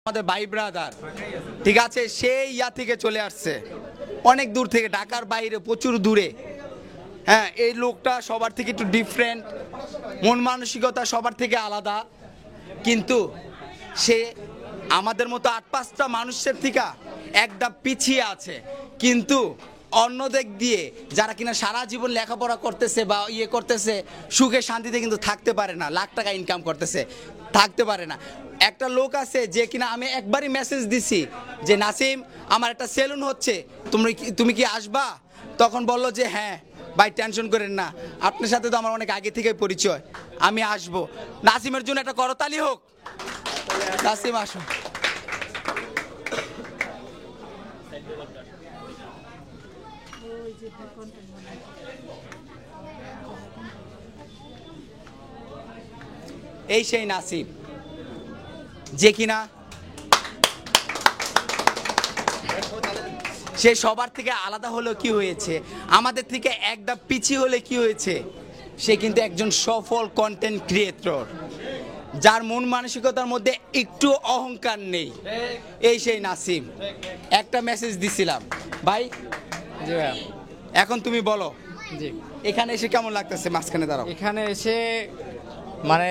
আমাদের ভাই ব্রাদার, ঠিক আছে, সেই ইয়া থেকে চলে আসছে অনেক দূর থেকে, ঢাকার বাইরে প্রচুর দূরে। হ্যাঁ, এই লোকটা সবার থেকে একটু ডিফারেন্ট, মন মানসিকতা সবার থেকে আলাদা, কিন্তু সে আমাদের মতো 8-5টা মানুষের থেকে একটা পিছিয়ে আছে। কিন্তু অন্য দিক দিয়ে যারা কিনা সারা জীবন লেখাপড়া করতেছে বা করতেছে, সুখে শান্তিতে কিন্তু থাকতে পারে না, লাখ টাকা ইনকাম করতেছে, থাকতে পারে না। একটা লোক আছে যে কিনা আমি একবারই মেসেজ দিছি যে নাসিম আমার একটা সেলুন হচ্ছে, তুমি কি আসবা? তখন বললো যে হ্যাঁ ভাই, টেনশন করেন না, আপনার সাথে তো আমার অনেক আগে থেকে পরিচয়, আমি আসবো। নাসিমের জন্য একটা করতালি হোক। নাসিম আসো। এই সেই নাসিম যে কিনা সে সবার থেকে আলাদা হলেও কি হয়েছে, আমাদের থেকে এক ধাপ পিছিয়ে হলে কি হয়েছে, সে কিন্তু একজন সফল কন্টেন্ট ক্রিয়েটর, যার মন মানসিকতার মধ্যে একটু অহংকার নেই। এই সেই নাসিম। একটা মেসেজ দিছিলাম ভাই, এখন তুমি বলো জি, এখানে এসে কেমন লাগতেছে? মাঝখানে দাঁড়াও। এখানে এসে মানে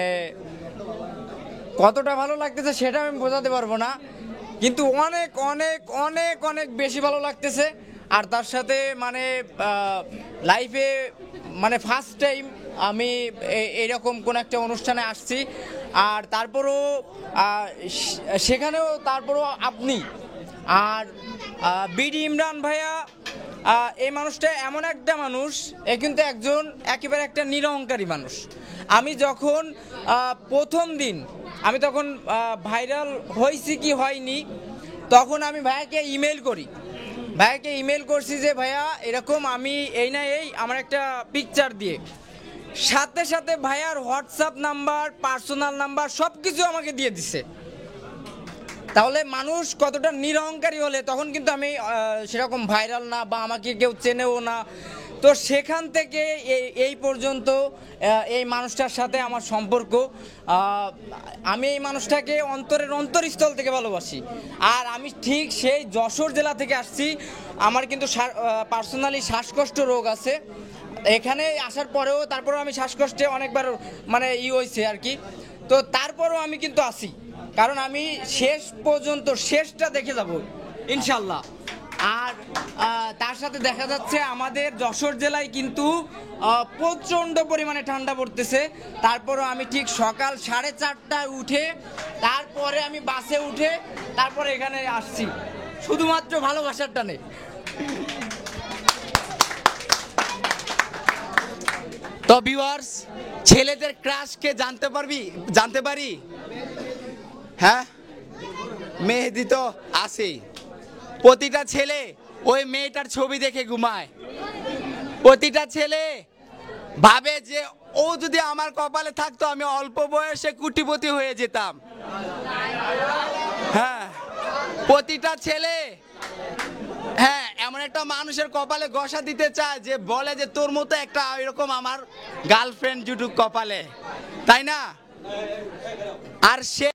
কতটা ভালো লাগতেছে সেটা আমি বোঝাতে পারবো না, কিন্তু অনেক অনেক অনেক অনেক বেশি ভালো লাগতেছে। আর তার সাথে মানে লাইফে মানে ফার্স্ট টাইম আমি এইরকম কোন একটা অনুষ্ঠানে আসছি। আর তারপরও সেখানেও তারপরও আপনি আর বিডি ইমরান ভাইয়া, এই মানুষটা এমন একটা মানুষ, এ কিন্তু একজন একেবারে একটা নিরহংকারী মানুষ। আমি যখন প্রথম দিন আমি তখন ভাইরাল হয়েছি কি হয়নি, তখন আমি ভাইয়াকে ইমেল করছি যে ভাইয়া এরকম আমি এই না এই আমার একটা পিকচার দিয়ে, সাথে সাথে ভাইয়ার হোয়াটসঅ্যাপ নাম্বার, পার্সোনাল নাম্বার সব কিছু আমাকে দিয়ে দিছে। তাহলে মানুষ কতটা নিরহংকারী হলে তখন কিন্তু আমি সেরকম ভাইরাল না বা আমাকে কেউ চেনেও না। তো সেখান থেকে এই পর্যন্ত এই মানুষটার সাথে আমার সম্পর্ক, আমি এই মানুষটাকে অন্তরের অন্তরস্থল থেকে ভালোবাসি। আর আমি ঠিক সেই যশোর জেলা থেকে আসছি, আমার কিন্তু পার্সোনালি শ্বাসকষ্ট রোগ আছে। এখানে আসার পরেও তারপরেও আমি শ্বাসকষ্টে অনেকবার মানে হয়েছে আর কি। তো তারপরেও আমি কিন্তু আসি, কারণ আমি শেষ পর্যন্ত শেষটা দেখে যাব ইনশাল্লাহ। আর তার সাথে দেখা যাচ্ছে আমাদের যশোর জেলায় কিন্তু প্রচণ্ড পরিমাণে ঠান্ডা পড়তেছে। তারপরও আমি ঠিক সকাল 4:30টায় উঠে তারপরে আমি বাসে উঠে তারপরে এখানে আসছি শুধুমাত্র ভালোবাসার টানে। তো ভিউয়ার্স, ছেলেদের ক্রাশকে জানতে পারি? হ্যাঁ, মেহেদি তো আছেই। প্রতিটা ছেলে ওই মেয়েটার ছবি দেখে ঘুমায়, প্রতিটা ছেলে ভাবে যে ও যদি আমার কপালে থাকতো আমি অল্প বয়সে কোটিপতি হয়ে যেতাম। হ্যাঁ, প্রতিটা ছেলে হ্যাঁ এমন একটা মানুষের কপালে ঘষা দিতে চায় যে বলে যে তোর মতো একটা এরকম আমার গার্লফ্রেন্ড জুটুক কপালে, তাই না? আর সে